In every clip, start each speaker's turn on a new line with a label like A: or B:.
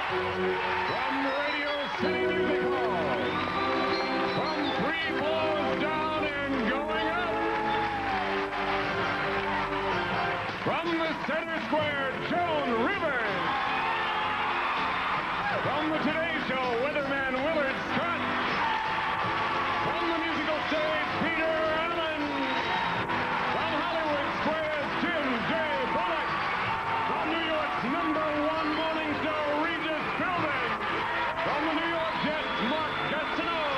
A: From Radio City Music Hall, from 3 floors down and going up, from the center square, Joan Rivers. From the Today Show, weatherman Willard Scott. From the musical stage, Peter Allen. From Hollywood Square's Tim J. Bullock. From New York's #1 morning show, Regis Philbin. From the New York Jets, Mark Gastineau.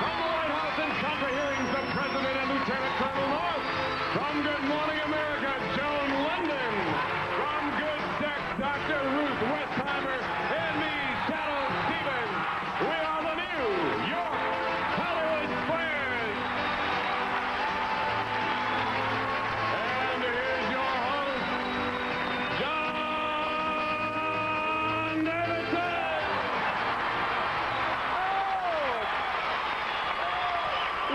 A: From the White House in Contra hearings, the President and Lieutenant Colonel North. From Good Morning America, Joan London. From Good Sex, Dr. Ruth Westheimer. And me, Shadow Stevens. We are the New York Hollywood Squares. And here's your host, John Davidson.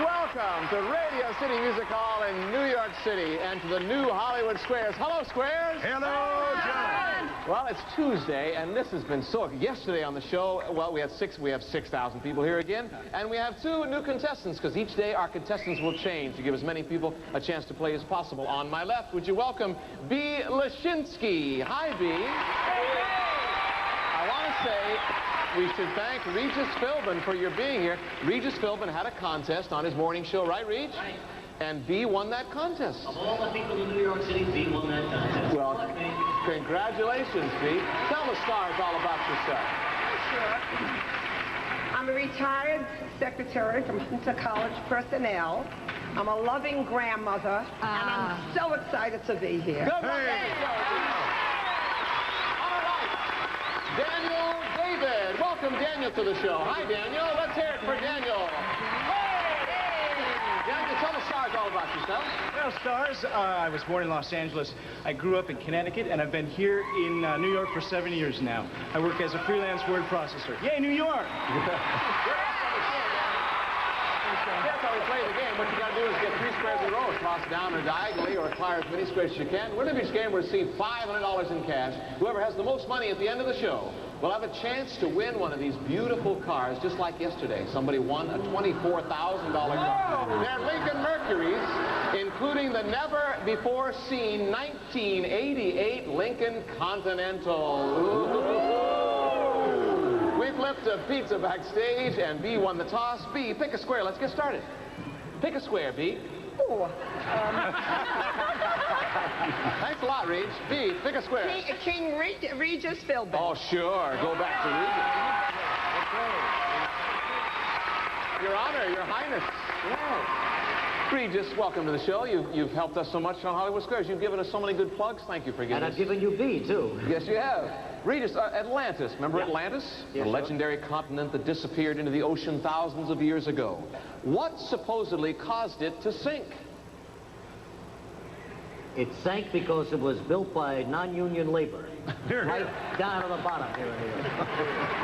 B: Welcome to Radio City Music Hall in New York City and to the new Hollywood Squares. Hello, Squares.
A: Hello, John.
B: Well, it's Tuesday, and this has been so... Yesterday on the show, well, we have 6,000 people here again, and we have 2 new contestants, because each day our contestants will change to give as many people a chance to play as possible. On my left, would you welcome B. Lashinsky. Hi, B. I want to say... we should thank Regis Philbin for your being here. Regis Philbin had a contest on his morning show, right, Reg?
C: Right.
B: And B won that contest.
C: Of all the people in New York City, B won that contest.
B: Well, congratulations, B. Tell the stars all about yourself.
D: Sure. I'm a retired secretary from Hunter College personnel. I'm a loving grandmother, and I'm so excited to be here.
B: Good luck. There you go. All right. Daniel David. Welcome, Daniel, to the show. Hi, Daniel. Let's hear it for Daniel. Daniel, tell the stars all about yourself.
E: Well, stars, I was born in Los Angeles. I grew up in Connecticut, and I've been here in New York for 7 years now. I work as a freelance word processor. Yay, New York!
B: That's how we play the game. What you got to do is get 3 squares in a row, toss down or diagonally, or acquire as many squares as you can. Winner of each game will receive $500 in cash. Whoever has the most money at the end of the show will have a chance to win one of these beautiful cars, just like yesterday. Somebody won a $24,000 car. They're Lincoln Mercuries, including the never-before-seen 1988 Lincoln Continental. Ooh. We flipped a pizza backstage, and B won the toss. B, pick a square. Let's get started. Pick a square, B.
D: Ooh,
B: Thanks a lot, Reg. B, pick a square.
D: King Regis Philbin.
B: Oh, sure. Go back to Regis. Your Honor, Your Highness. Yeah. Regis, welcome to the show. You've helped us so much on Hollywood Squares. You've given us so many good plugs. Thank you for giving
C: And
B: us.
C: I've given you B, too.
B: Yes, you have. Regis, Atlantis. Remember Atlantis?
C: Yeah,
B: the
C: sure.
B: legendary continent that disappeared into the ocean thousands of years ago. What supposedly caused it to sink?
C: It sank because it was built by non-union labor. Right down to the bottom here in New York.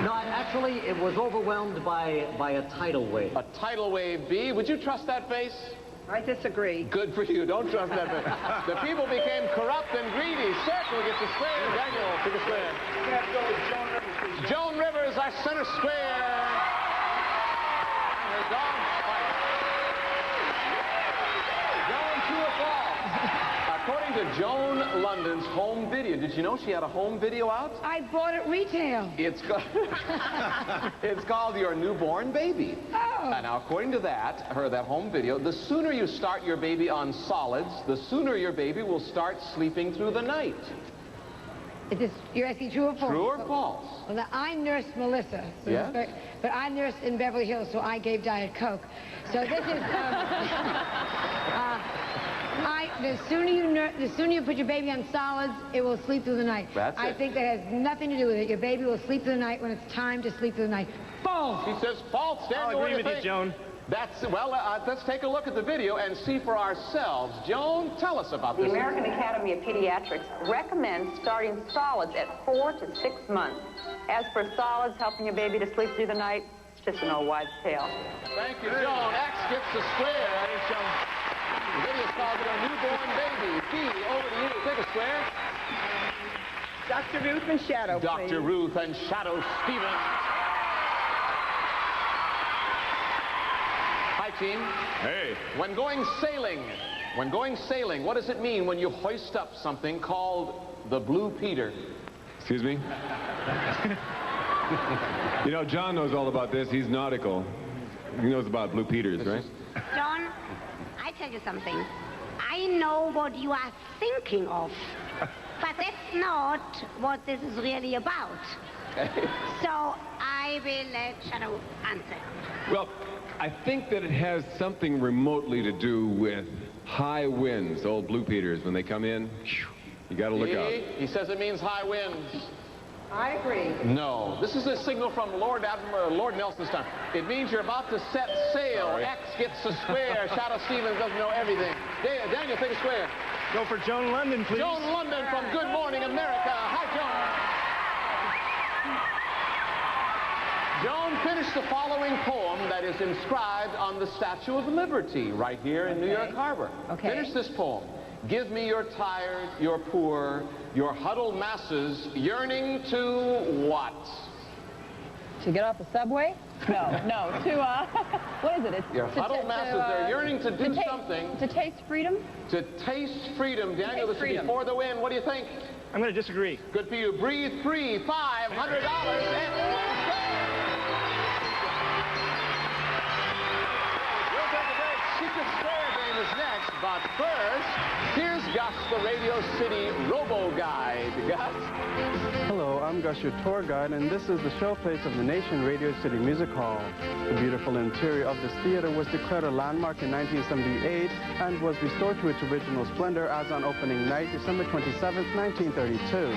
C: No, actually, it was overwhelmed by a tidal wave.
B: A tidal wave, B. Would you trust that face?
D: I disagree.
B: Good for you. Don't trust that face. The people became corrupt and greedy. Circle gets a square. Daniel, pick a square.
E: We're going to have to go with Joan Rivers, please.
B: Joan Rivers, our center square. Her dog fight. Joan, true or false? According to Joan London's home video, did you know she had a home video out?
F: I bought it retail.
B: It's called Your Newborn Baby.
F: Oh.
B: Now, according to that home video, the sooner you start your baby on solids, the sooner your baby will start sleeping through the night.
F: You're asking true or false?
B: True or false?
F: Well, now, I nursed Melissa. So
B: Yes?
F: but I nursed in Beverly Hills, so I gave Diet Coke. So this is... the sooner you put your baby on solids, it will sleep through the night.
B: That's
F: I
B: it.
F: think that has nothing to do with it. Your baby will sleep through the night when it's time to sleep through the night. False!
B: She says false. Daniel,
E: I'll
B: what
E: agree
B: do
E: with
B: think?
E: you, Joan.
B: That's, well, let's take a look at the video and see for ourselves. Joan, tell us about
G: The
B: this.
G: American Academy of Pediatrics recommends starting solids at 4 to 6 months. As for solids helping your baby to sleep through the night, it's just an old wives' tale.
B: Thank you, Joan. X gets the square. The video's called Your Newborn Baby. B, over to you. Pick a square.
D: Dr. Ruth and Shadow,
B: Dr.
D: please.
B: Ruth and Shadow Stevens. Hi, team.
A: Hey.
B: When going sailing, what does it mean when you hoist up something called the Blue Peter?
A: Excuse me? You know, John knows all about this. He's nautical. He knows about Blue Peters, right?
H: John, I tell you something. I know what you are thinking of, but that's not what this is really about. So I will let Shadow answer.
A: Well, I think that it has something remotely to do with high winds, old Blue Peters. When they come in, you got to look out.
B: He says it means high winds.
D: I agree.
B: No, this is a signal from Lord Nelson's time. It means you're about to set sail. X gets a square. Shadow Stevens doesn't know everything. Daniel, take a square.
E: Go for Joan London, please.
B: Joan London from Good Morning America. Hi, Joan. Joan finished the following poem that is inscribed on the Statue of Liberty right here in New York Harbor.
F: Okay.
B: Finish this poem. Give me your tired, your poor, your huddled masses yearning to what?
I: To get off the subway? No, to, what is it? It's
B: Your huddled masses, they're yearning to do something.
I: To taste freedom?
B: To taste freedom. Daniel, this is before the win. What do you think?
E: I'm going to disagree.
B: Good for you. Breathe free, $500. Secret Square game is next, but first, here's Gus, the Radio City Robo-Guide. Gus?
J: Hello, I'm Gus, your tour guide, and this is the showplace of the Nation Radio City Music Hall. The beautiful interior of this theater was declared a landmark in 1978 and was restored to its original splendor as on opening night, December 27, 1932.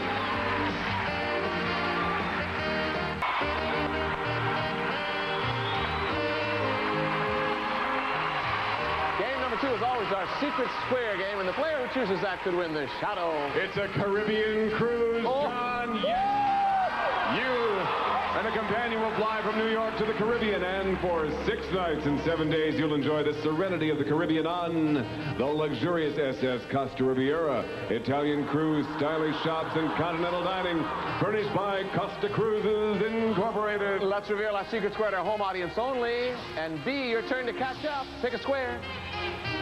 B: As always, our Secret Square game, and the player who chooses that could win the Shadow.
A: It's a Caribbean cruise, John. Yes! You and a companion will fly from New York to the Caribbean, and for 6 nights and 7 days, you'll enjoy the serenity of the Caribbean on the luxurious SS Costa Riviera. Italian cruise, stylish shops, and continental dining, furnished by Costa Cruises Incorporated.
B: Let's reveal our Secret Square to our home audience only. And B, your turn to catch up. Pick a square.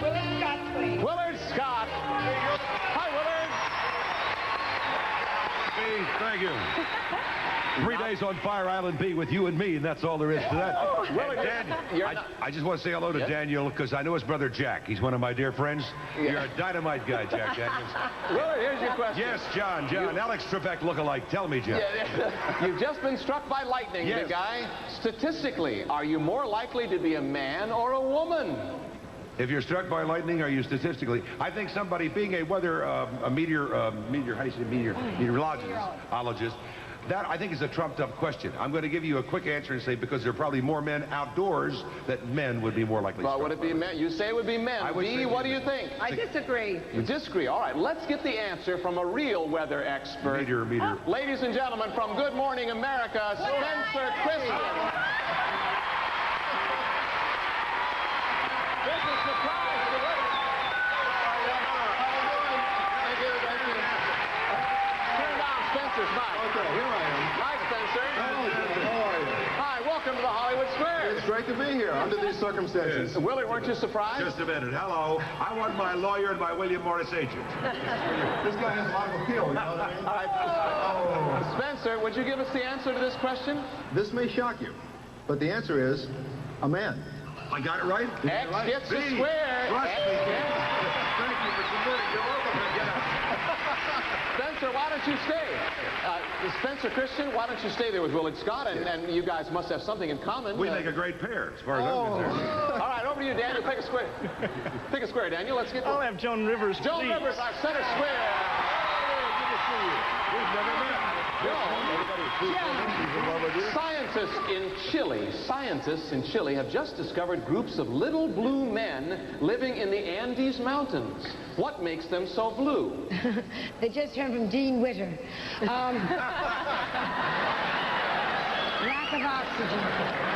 D: Willard Scott, please.
B: Willard Scott. Hi, Willard.
K: Hey, thank you. 3 days on Fire Island B with you and me, and that's all there is to that.
B: Willard,
K: I just want to say hello to Daniel, because I know his brother Jack. He's one of my dear friends. You're a dynamite guy, Jack Daniels.
B: Willard, here's your question.
K: Yes, John. Alex Trebek look-alike. Tell me, John.
B: You've just been struck by lightning, big guy. Statistically, are you more likely to be a man or a woman?
K: If you're struck by lightning, are you statistically? I think somebody being a weather, meteorologist, that I think is a trumped-up question. I'm going to give you a quick answer and say because there are probably more men outdoors that men would be more likely.
B: Well, would it be men? You say it would be men. B, what do you think?
D: I disagree.
B: You disagree. All right, let's get the answer from a real weather expert.
K: Meteor.
B: Ladies and gentlemen, from Good Morning America, Spencer Christian. This is surprise to the Turn down Spencer's mic.
L: Okay, here I am.
B: Hi, Spencer.
L: How are you?
B: Hi, welcome to the Hollywood Square.
L: It's great to be here under these circumstances.
K: Yes.
B: Willie, weren't you surprised?
K: Just a minute. Hello. I want my lawyer and my William Morris agent.
L: This guy has a lot of appeal, you know what I mean?
B: All right. Spencer, would you give us the answer to this question?
L: This may shock you, but the answer is a man.
K: I got it right?
B: X gets a square.
K: Trust me.
L: Thank you for converting. You're welcome.
B: Spencer, why don't you stay? Spencer Christian, why don't you stay there with Willard Scott? And you guys must have something in common.
K: We make a great pair, as far as I'm concerned.
B: All right, over to you, Daniel. Pick a square. Pick a square, Daniel. Let's get.
E: I'll have Joan Rivers.
B: Joan
E: please.
B: Rivers, our center square.
K: We've never met.
B: Scientists in Chile have just discovered groups of little blue men living in the Andes Mountains. What makes them so blue?
F: They just heard from Dean Witter. Lack of oxygen.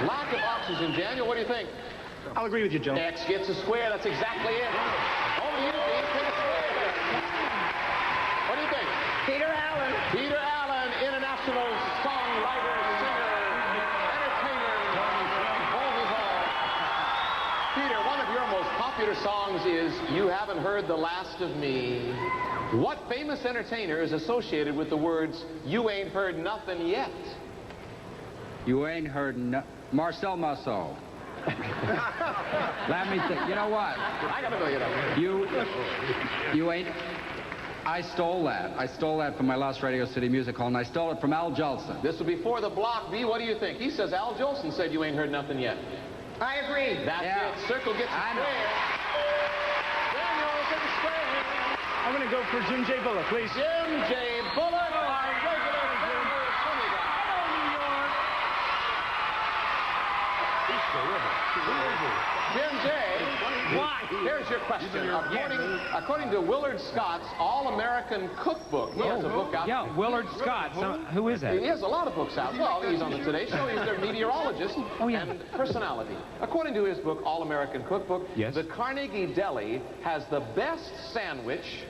B: Lack of oxygen. Daniel, what do you think?
E: I'll agree with you, Joan.
B: X gets a square. That's exactly it. Over to you, Dean. Pick a square. What do you think?
D: Peter Allen.
B: Peter Allen. computer songs is You Haven't Heard the Last of Me. What famous entertainer is associated with the words, You Ain't Heard Nothing Yet?
M: You ain't heard Marcel Marceau. Let me think. You know what?
B: I gotta go get up.
M: You ain't... I stole that. I stole that from my last Radio City Music Hall, and I stole it from Al Jolson.
B: This will be for the block B. What do you think? He says Al Jolson said You Ain't Heard Nothing Yet.
D: I agree.
B: That's it. Circle gets a square. Daniel gets a square.
E: I'm going to go for Jim J. Bullock, please.
B: Jim J. Bullock, our regular Denver Tony guy. Jim J. Why? Here's your question. According to Willard Scott's All-American Cookbook, he has a book out.
N: Yeah, Willard Scott. Who is that?
B: He has a lot of books out. Well, he's on the Today Show. He's their meteorologist and personality. According to his book, All-American Cookbook, the Carnegie Deli has the best sandwich,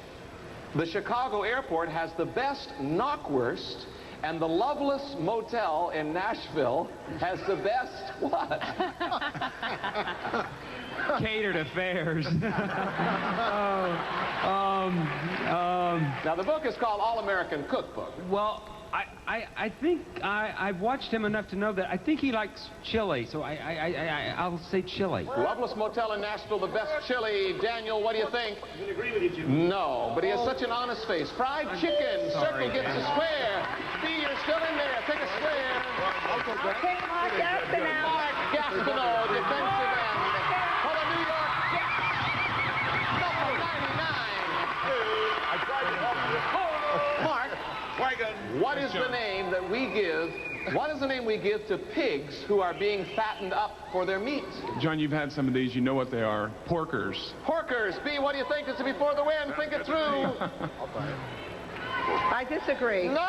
B: the Chicago Airport has the best knockwurst, and the Loveless Motel in Nashville has the best what?
N: Catered affairs.
B: Now, the book is called All-American Cookbook.
N: Well, I think I've watched him enough to know that I think he likes chili, so I'll say chili.
B: Loveless Motel in Nashville, the best chili. Daniel, what do you think?
E: I'm going to agree with you, Jim.
B: No, but he has such an honest face. Fried chicken. Circle gets a square. B, you're still in there. Take a square.
D: Okay, Mark Gastineau.
B: Mark Gastineau, defensive end. For the New York Jets. Number 99.
K: I tried to help you.
B: Mark, what is the name that we give? What is the name we give to pigs who are being fattened up for their meat?
O: John, you've had some of these. You know what they are. Porkers.
B: Porkers. B, what do you think? This is before the win. Think it through.
D: I disagree.
B: No!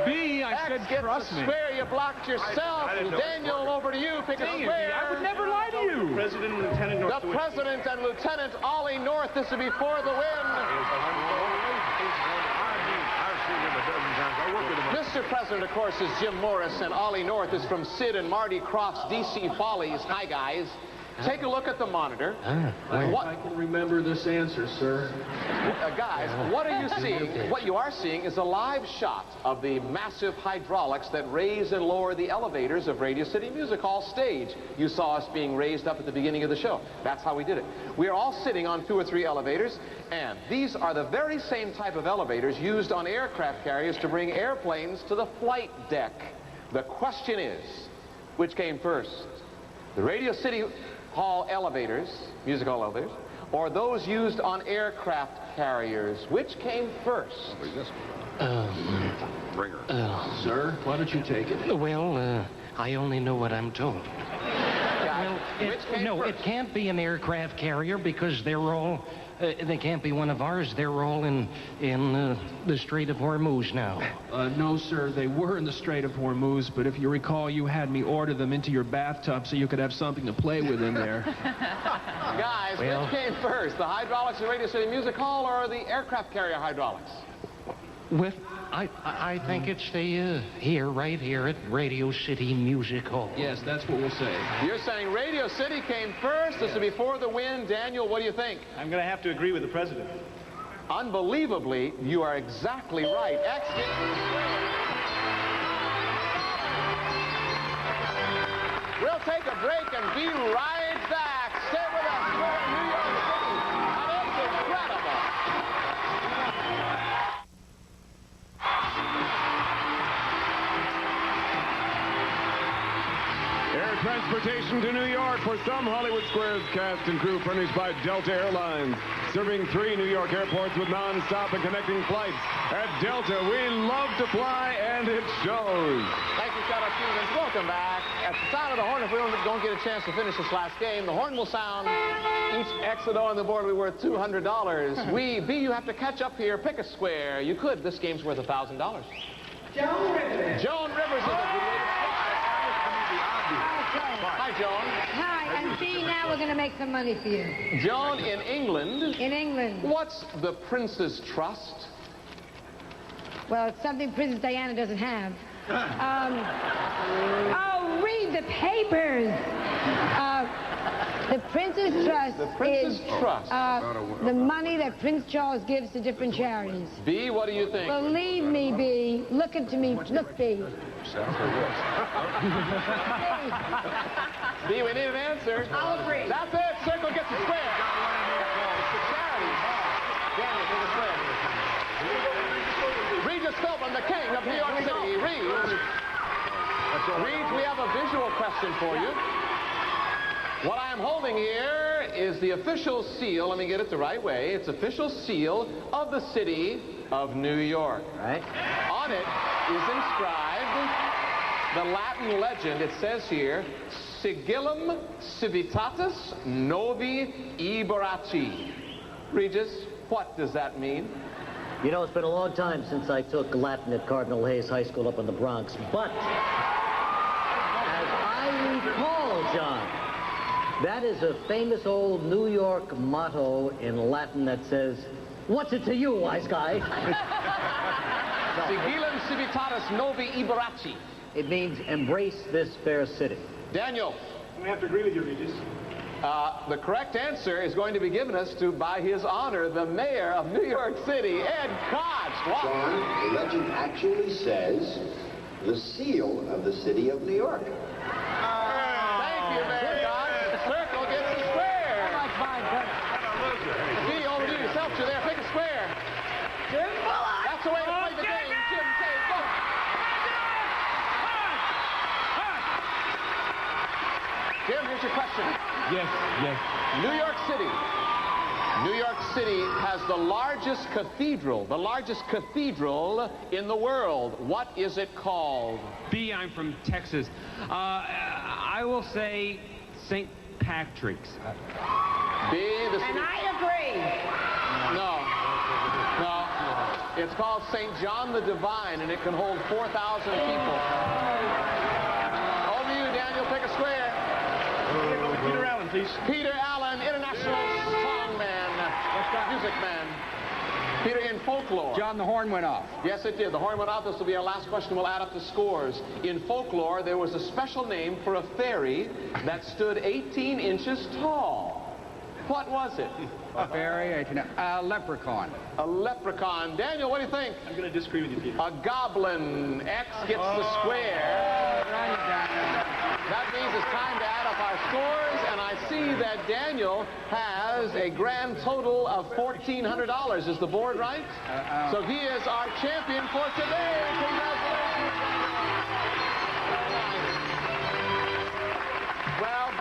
N: B, I said trust me.
B: Square, you blocked yourself. Daniel, over to you. Pick a square.
N: I would never lie to you.
E: President and Lieutenant North.
B: The President and Lieutenant Ollie North. This is before the win. Mr. President, of course, is Jim Morris, and Ollie North is from Sid and Marty Krofft's DC Follies. Hi, guys. Take a look at the monitor.
P: What? I can remember this answer, sir.
B: Guys, what are you seeing? What you are seeing is a live shot of the massive hydraulics that raise and lower the elevators of Radio City Music Hall stage. You saw us being raised up at the beginning of the show. That's how we did it. We are all sitting on 2 or 3 elevators, and these are the very same type of elevators used on aircraft carriers to bring airplanes to the flight deck. The question is, which came first? The Radio City Hall elevators, music hall elevators, or those used on aircraft carriers? Which came first?
K: Bring her.
P: Sir, why don't you take it?
Q: Well, I only know what I'm told.
B: Well,
Q: it can't be an aircraft carrier because they're all... they can't be one of ours. They're all in the Strait of Hormuz now.
P: No, sir. They were in the Strait of Hormuz, but if you recall, you had me order them into your bathtub so you could have something to play with in there.
B: Guys, which came first? The hydraulics of Radio City Music Hall or the aircraft carrier hydraulics?
Q: Well, I think it's the right here at Radio City Music Hall.
P: Yes, that's what we'll say.
B: You're saying Radio City came first. This is before the win. Daniel, what do you think?
E: I'm going to have to agree with the president.
B: Unbelievably, you are exactly right. We'll take a break and be right back. Stay with us. We're in New York City. And it's incredible.
A: Air transportation to New York for some Hollywood Squares cast and crew furnished by Delta Airlines. Serving 3 New York airports with non-stop and connecting flights. At Delta, we love to fly, and it shows.
B: Thank you, shout out students. Welcome back. At the sound of the horn, if we don't get a chance to finish this last game, the horn will sound. Each exit on the board will be worth $200. You have to catch up here. Pick a square. You could. This game's worth $1,000.
D: Joan Rivers.
B: Joan Rivers is a Hi, Joan.
F: Hi, and see, now we're going to make some money for you.
B: Joan, in England.
F: In England.
B: What's the Prince's Trust?
F: Well, it's something Princess Diana doesn't have. Oh, read the papers. The Prince's Trust
B: The Prince's
F: is
B: Trust.
F: the money that Prince Charles gives to different charities.
B: B, what do you think?
F: Believe me, B. Look into me. Look, B.
B: B, we need an answer.
D: I'll agree.
B: That's it. Circle gets a square. It's the charities. Daniel, take a square. Regis Philbin, the king of New York City. Reed, we have a visual question for you. What I am holding here is the official seal. Let me get it the right way. It's official seal of the city of New York.
C: Right.
B: On it is inscribed the Latin legend. It says here, Sigillum Civitatis Novi Iberaci. Regis, what does that mean?
C: You know, it's been a long time since I took Latin at Cardinal Hayes High School up in the Bronx, but as I recall, John, that is a famous old New York motto in Latin that says, "What's it to you, wise guy?"
B: Sigillum Civitatis Novi Iberaci.
C: It means embrace this fair city.
B: Daniel.
E: I have to agree with you, Regis.
B: The correct answer is going to be given us by his honor, the mayor of New York City, Ed Koch. Wow.
R: John, the legend actually says the seal of the city of New York.
B: Thank you, Mayor Koch. Circle gets a square. Gee, over to yourself, you're there. Pick a square.
D: Jim Bullock.
B: That's the way to play the game. Jim K. Bullock. Jim, here's your question.
O: Yes, yes.
B: New York City. New York City has the largest cathedral in the world. What is it called?
N: B, I'm from Texas. I will say St. Patrick's.
B: B, the city.
D: And I agree.
B: No. It's called St. John the Divine, and it can hold 4,000 people. Over to you, Daniel. Pick a square.
E: Peter Allen, please.
B: Peter Allen, international songman, music man. Peter, in folklore.
M: John, the horn went off.
B: Yes, it did. The horn went off. This will be our last question. We'll add up the scores. In folklore, there was a special name for a fairy that stood 18 inches tall. What was it?
M: A fairy, a leprechaun.
B: A leprechaun. Daniel, what do you think?
E: I'm going to disagree with you, Peter.
B: A goblin. X gets the square. That means it's time to add up our scores, and I see that Daniel has a grand total of $1,400. Is the board right? So he is our champion for today. Congratulations. Well,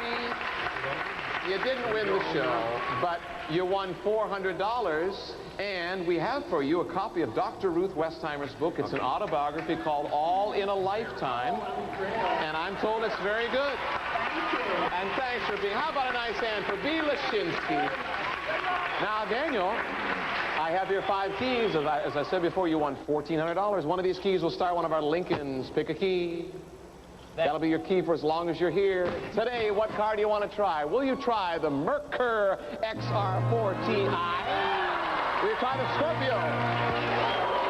B: you didn't win the show, but you won $400, and we have for you a copy of Dr. Ruth Westheimer's book. It's an autobiography called All in a Lifetime, and I'm told it's very good. And thanks for being. How about a nice hand for B. Lashinsky? Now, Daniel, I have your 5 keys. As I said before, you won $1,400. One of these keys will start one of our Lincolns. Pick a key. That'll be your key for as long as you're here. Today, what car do you want to try? Will you try the Merkur XR4Ti? Will you try the Scorpio?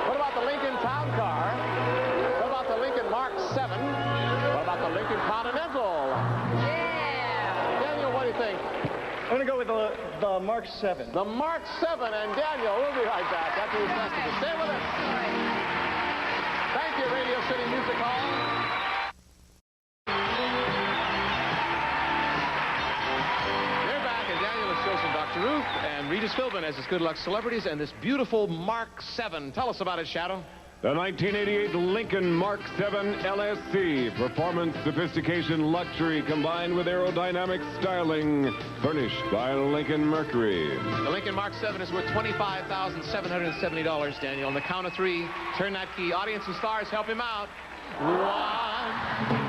B: What about the Lincoln Town Car? What about the Lincoln Mark 7? What about the Lincoln Continental?
D: Yeah.
B: Daniel, what do you think?
E: I'm going to go with the Mark 7.
B: The Mark 7, and Daniel, we'll be right back after this message. Stay with us. Thank you, Radio City Music Hall. Dr. Ruth and Regis Philbin as his good luck celebrities, and this beautiful Mark 7. Tell us about it, Shadow.
A: The 1988 Lincoln Mark 7 LSC. Performance, sophistication, luxury combined with aerodynamic styling. Furnished by Lincoln Mercury.
B: The Lincoln Mark 7 is worth $25,770, Daniel. On the count of 3, turn that key. Audience and stars, help him out. 1, 2, 3.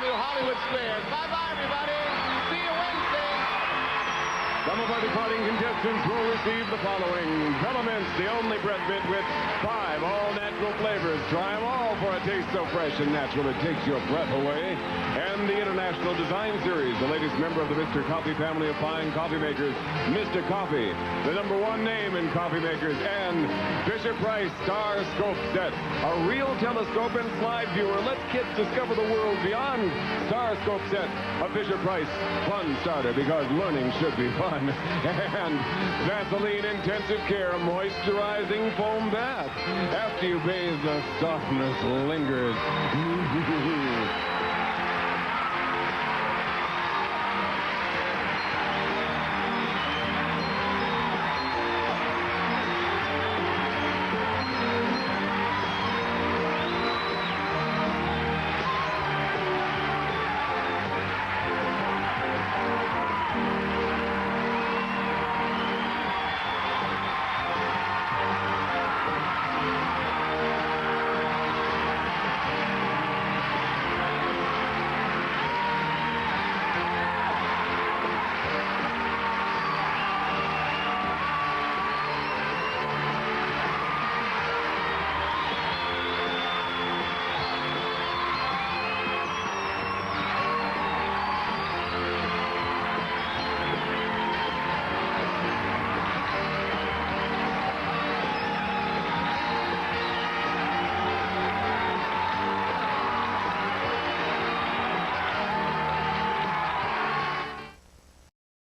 B: Hollywood Squares. Bye-bye, everybody. See you Wednesday.
A: of our departing contestants will receive the following. Bella Mints, the only breath mint with 5 all-natural flavors. Try them all for a taste so fresh and natural it takes your breath away. And the International Design Series, the latest member of the Mr. Coffee family of fine coffee makers, Mr. Coffee, the #1 name in coffee makers, and Fisher-Price Star Scope Set, a real telescope and slide viewer. Let's kids discover the world beyond. Star Scope Set, a Fisher-Price fun starter, because learning should be fun. And Vaseline Intensive Care Moisturizing Foam Bath. After you bathe, the softness lingers.